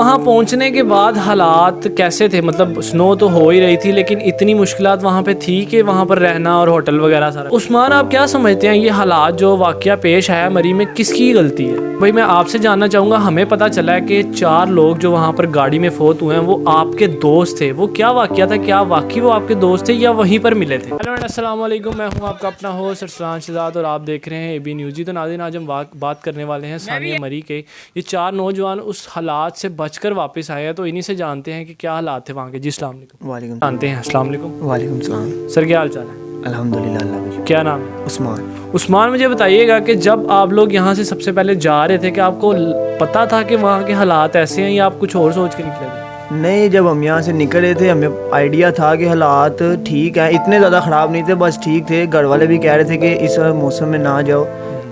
वहाँ पहुँचने के बाद हालात कैसे थे? मतलब स्नो तो हो ही रही थी, लेकिन इतनी मुश्किलात वहाँ पे थी कि वहाँ पर रहना और होटल वगैरह सारा। उस्मान, आप क्या समझते हैं ये हालात जो वाकया पेश आया मरी में, किसकी गलती है? भाई मैं आपसे जानना चाहूँगा। हमें पता चला है कि 4 लोग जो वहाँ पर गाड़ी में फोत हुए हैं वो आपके दोस्त थे। वो क्या वाकया था? क्या वाकई वो आपके दोस्त थे या वहीं पर मिले थे? हेलो अस्सलाम वालेकुम, मैं हूँ आपका अपना होस्ट अरसलान शहजाद और आप देख रहे हैं एबी न्यूज़। तो नाज़रीन, आज हम बात करने वाले हैं सानिया मरी के। ये 4 नौजवान उस हालात से बचकर वापस आए हैं, तो इन्हीं से जानते हैं कि क्या हालात थे वहाँ के। जी अस्सलाम वालेकुम। जानते हैं। अस्सलाम वालेकुम। वालेकुम सलाम। सर क्या हाल चाल है? अल्हम्दुलिल्लाह, अल्लाह का शुक्र। क्या नाम है? उस्मान। उस्मान, मुझे बताइएगा कि जब आप लोग यहाँ से सबसे पहले जा रहे थे, कि आपको पता था कि वहाँ के हालात ऐसे हैं या आप कुछ और सोच के निकले थे? नहीं, जब हम यहाँ से निकल रहे थे हमें आइडिया था कि हालात ठीक हैं, इतने ज़्यादा ख़राब नहीं थे, बस ठीक थे। घर वाले भी कह रहे थे कि इस मौसम में ना जाओ,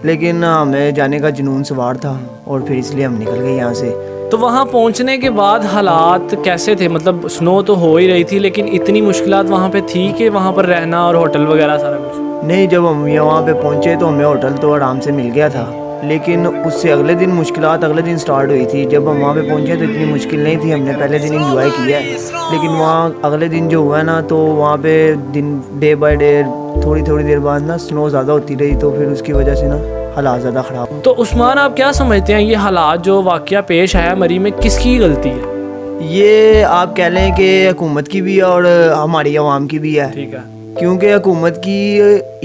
लेकिन हमें जाने का जुनून सवार था और फिर इसलिए हम निकल गए यहाँ से। तो वहाँ पहुँचने के बाद हालात कैसे थे? मतलब स्नो तो हो ही रही थी, लेकिन इतनी मुश्किलात वहाँ पे थी कि वहाँ पर रहना और होटल वगैरह सारा कुछ? नहीं, जब हम यहाँ पे पहुँचे तो हमें होटल तो आराम से मिल गया था, लेकिन उससे अगले दिन मुश्किलात अगले दिन स्टार्ट हुई थी। जब हम वहाँ पे पहुँचे तो इतनी मुश्किल नहीं थी, हमने पहले दिन एंजॉय किया है, लेकिन वहाँ अगले दिन जो हुआ ना, तो वहाँ पे दिन डे बाय डे थोड़ी देर बाद ना स्नो ज़्यादा होती रही, तो फिर उसकी वजह से ना हालात ज़्यादा ख़राब। तो उस्मान, आप क्या समझते हैं ये हालात जो वाकया पेश आया मरी में, किसकी गलती है? ये आप कह लें कि हुकूमत की भी है और हमारी आवाम की भी है। ठीक है। क्योंकि हुकूमत की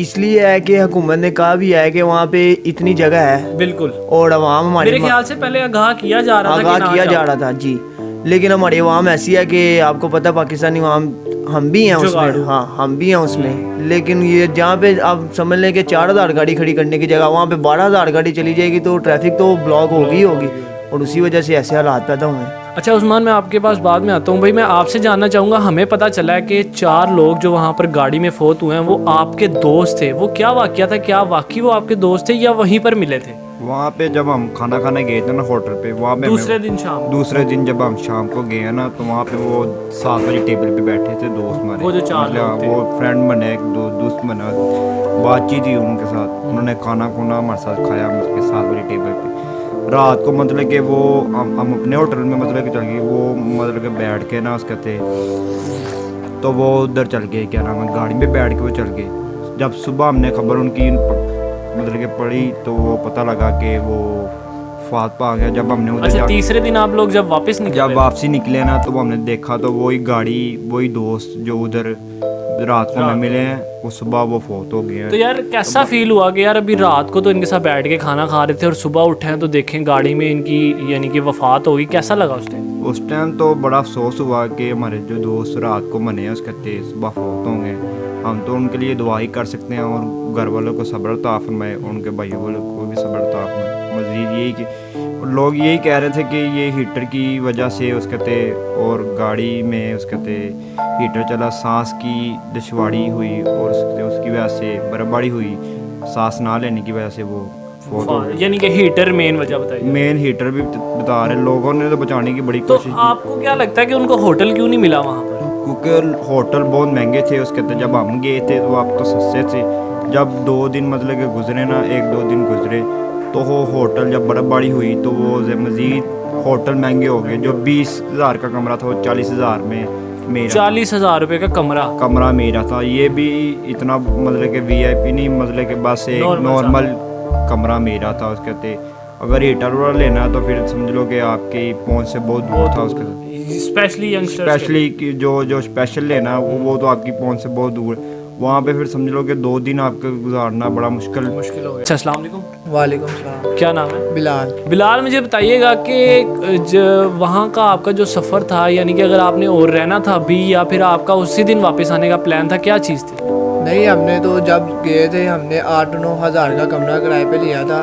इसलिए है कि हुकूमत ने कहा भी है कि वहाँ पे इतनी जगह है, बिल्कुल। और अवाम हमारे मेरे ख्याल से पहले आगाह किया जा रहा था कि ना किया जाओ। जा रहा था जी, लेकिन हमारी अवाम ऐसी है कि आपको पता पाकिस्तानी अवाम, हम भी हैं उसमें। हाँ, हम भी हैं उसमें, लेकिन ये जहाँ पे आप समझ लें कि 4000 गाड़ी खड़ी करने की जगह वहाँ पे 12000 गाड़ी चली जाएगी, तो ट्रैफिक तो ब्लॉक होगी, और उसी वजह से ऐसे हालात पैदा हुए हैं। अच्छा उस्मान, मैं आपके पास बाद में आता हूँ। भाई मैं आपसे जानना चाहूँगा, हमें पता चला है कि 4 लोग जो वहाँ पर गाड़ी में फोत हुए हैं वो आपके दोस्त थे। वो क्या वाकया था? क्या वाकई वो आपके दोस्त थे या वहीं पर मिले थे? वहाँ पे जब हम खाना खाने गए थे ना होटल पे, वहाँ पे दूसरे दिन जब हम शाम को गए ना, तो वहाँ पे वो 7 बजे टेबल पे बैठे थे दोस्त हमारे। वो जो 4 लोग थे। वो फ्रेंड बने, एक दोस्त बना, बातचीत थी उनके साथ। उन्होंने खाना खुना हमारे साथ खाया, मतलब 7 बजे टेबल पे। रात को मतलब कि वो हम अपने होटल में मतलब कि चल गए, वो मतलब कि बैठ के ना उसके थे, तो वो उधर चल गए, क्या नाम है, गाड़ी में बैठ के वो चल गए। जब सुबह हमने खबर उनकी मतलब कि पढ़ी, तो वो पता लगा कि वो फात पा गया। जब हमने उधर अच्छा, तीसरे दिन आप लोग जब वापसी निकले ना, तो हमने देखा तो वही गाड़ी, वही दोस्त जो उधर रात को हमें मिले हैं, वो सुबह वो फोत हो गए हैं। तो यार कैसा फील हुआ कि यार अभी रात को तो इनके साथ बैठ के खाना खा रहे थे और सुबह उठे हैं तो देखें गाड़ी में इनकी यानी कि वफात हो गई? कैसा लगा उस टाइम? उस टाइम तो बड़ा अफसोस हुआ कि हमारे जो दोस्त रात को मने हैं उसके तेज सुबह फोत होंगे। हम तो उनके लिए दुआ ही कर सकते हैं, और घर वालों को सब्र अता फरमाए, उनके भाइयों को भी सब्र अता फरमाए। मज़ीद यही कि लोग यही कह रहे थे कि ये हीटर की वजह से उसके थे, और गाड़ी में उसके थे हीटर चला, सांस की दुश्वारी हुई, और उसकी वजह से बर्फबारी हुई, सांस ना लेने की वजह से वो फोत हो गई। यानी कि हीटर मेन वजह बताइए। मेन हीटर भी बता रहे, लोगों ने तो बचाने की बड़ी कोशिश की। आपको क्या लगता है कि उनको होटल क्यों नहीं मिला वहाँ पर? क्योंकि होटल बहुत महंगे थे उसके थे। जब हम गए थे तो आप तो सस्ते थे। जब 2 दिन मतलब कि गुजरे ना, 1-2 दिन गुजरे, तो वो होटल जब बर्फबारी हुई तो वो मज़ीद होटल महंगे हो गए। जो 20,000 का कमरा था वो 40,000 में मेरा 40,000 रुपये का कमरा मेरा था। ये भी इतना मतलब कि VIP नहीं, मतलब कि बस एक नॉर्मल कमरा मेरा था उसके थे। अगर हीटर वाला लेना तो फिर समझ लो कि आपकी पहुंच से बहुत दूर था उसके साथ। स्पेशली जो स्पेशल लेना वो तो आपकी पहुंच से बहुत दूर। वहाँ पे फिर समझ लो कि 2 दिन आपका गुजारना बड़ा मुश्किल हो गया। अच्छा, अस्सलाम वालेकुम। वालेकुम सलाम। क्या नाम है? बिलाल। मुझे बताइएगा कि वहाँ का आपका जो सफ़र था, यानी कि अगर आपने और रहना था अभी या फिर आपका उसी दिन वापस आने का प्लान था, क्या चीज़ थी? नहीं, हमने तो जब गए थे हमने 8-9 हज़ार का कमरा किराए पे लिया था,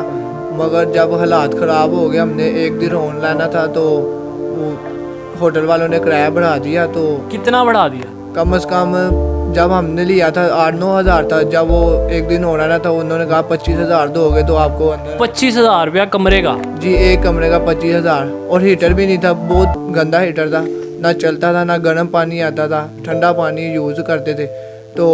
मगर जब हालात ख़राब हो गए, हमने एक दिन और लाना था, तो वो होटल वालों ने किराया बढ़ा दिया। तो कितना बढ़ा दिया? कम से कम जब हमने लिया था 8-9 हज़ार था, जब वो एक दिन और आना था उन्होंने कहा 25,000 दोगे तो आपको अंदर 25,000 रुपया कमरे का? जी, एक कमरे का 25,000। और हीटर भी नहीं था, बहुत गंदा हीटर था, ना चलता था, ना गर्म पानी आता था, ठंडा पानी यूज़ करते थे। तो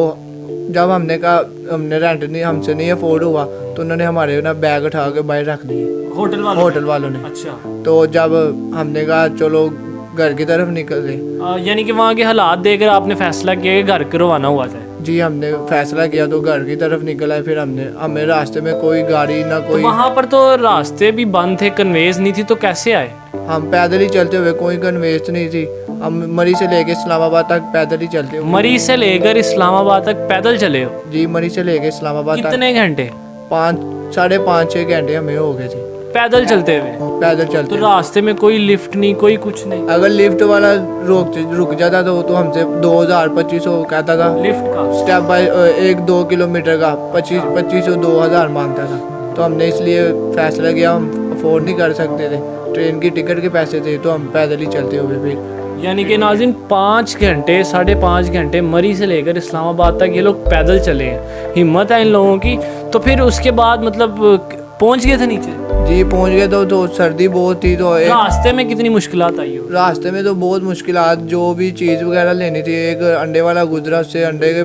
जब हमने कहा हमने रेंट नहीं हमसे नहीं अफोर्ड हुआ तो उन्होंने हमारे ना बैग उठा के बाहर रख दिए होटल वालों ने। अच्छा। तो जब हमने कहा चलो घर की तरफ निकले, यानी कि वहाँ के हालात देखकर आपने फैसला किया कि घर करवाना हुआ था। जी हमने फैसला किया तो घर की तरफ निकल आए। फिर हमें रास्ते में कोई गाड़ी ना कोई, वहाँ पर तो रास्ते भी बंद थे, कन्वेज नहीं थी, तो कैसे आए? हम पैदल ही चलते हुए, कोई कन्वेंस नहीं थी। हम मरी से लेके इस्लामाबाद तक पैदल ही चलते हुए। मरी से लेकर इस्लामाबाद तक पैदल चले हो? जी मरी से लेके इस्लामाबाद तक कितने घंटे? 5-6 घंटे हमें हो गए थे पैदल चलते हुए। पैदल तो चलते। रास्ते में कोई लिफ्ट नहीं, कोई कुछ नहीं? अगर लिफ्ट वाला रुक जाता तो हमसे 2000-2500 कहता था लिफ्ट का स्टेप बाय 1-2 किलोमीटर का 2500-2000 मांगता था। तो हमने इसलिए फैसला किया, हम अफोर्ड नहीं कर सकते थे, ट्रेन की टिकट के पैसे थे, तो हम पैदल ही चलते हुए फिर। यानी कि नाज़रीन 5 घंटे 5.5 घंटे मरी से लेकर इस्लामाबाद तक ये लोग पैदल चले हैं। हिम्मत है इन लोगों की। तो फिर उसके बाद मतलब पहुंच गए थे नीचे? जी पहुंच गए। तो सर्दी बहुत थी, तो रास्ते में कितनी मुश्किलात आई हो? रास्ते में तो बहुत मुश्किलात, जो भी चीज़ वगैरह लेनी थी, एक अंडे वाला गुजरा, उससे अंडे के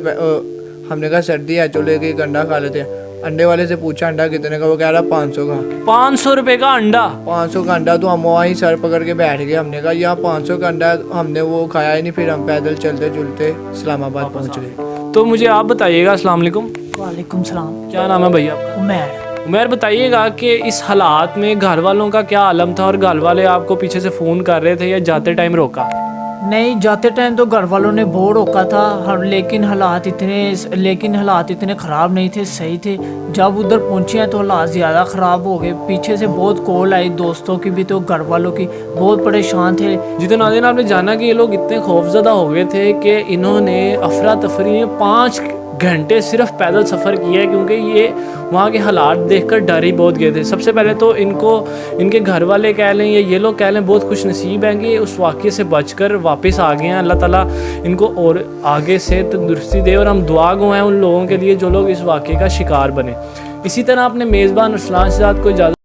हमने कहा सर्दी है चलो एक अंडा खा लेते हैं। अंडे वाले से पूछा अंडा कितने का, वो कह रहा 500 का। 500 रुपए का अंडा? 500 का अंडा। तो हम वहीं सर पकड़ के बैठ गए। हमने कहा यहाँ 500 का अंडा, हमने वो खाया ही नहीं। फिर हम पैदल चलते चलते इस्लामाबाद पहुँच गए। तो मुझे आप बताइएगा। अस्सलाम वालेकुम। वालेकुम सलाम। क्या नाम है भैया आपका? उमैर बताइएगा कि इस हालात में घर वालों का क्या आलम था, और घर वाले आपको पीछे से फ़ोन कर रहे थे या जाते टाइम रोका? नहीं, जाते टाइम तो घर वालों ने बहुत रोका था, लेकिन हालात इतने ख़राब नहीं थे, सही थे। जब उधर पहुंचे हैं तो हालात ज़्यादा ख़राब हो गए। पीछे से बहुत कॉल आई दोस्तों की भी, तो घर वालों की बहुत परेशान थे। जी तो नाज़रीन आपने जाना कि ये लोग इतने खौफजदा हो गए थे कि इन्होंने अफरा तफरी में 5 घंटे सिर्फ पैदल सफ़र किया है, क्योंकि ये वहाँ के हालात देखकर डर ही बहुत गए थे। सबसे पहले तो इनके घर वाले कह लें या ये लोग कह लें बहुत खुश नसीब हैं कि उस वाक़े से बचकर वापस आ गए हैं। अल्लाह ताला इनको और आगे से तंदुरुस्ती दे, और हम दुआ गो हैं उन लोगों के लिए जो लोग इस वाक़े का शिकार बने। इसी तरह अपने मेज़बान अरसलान शहजाद को इजाज़त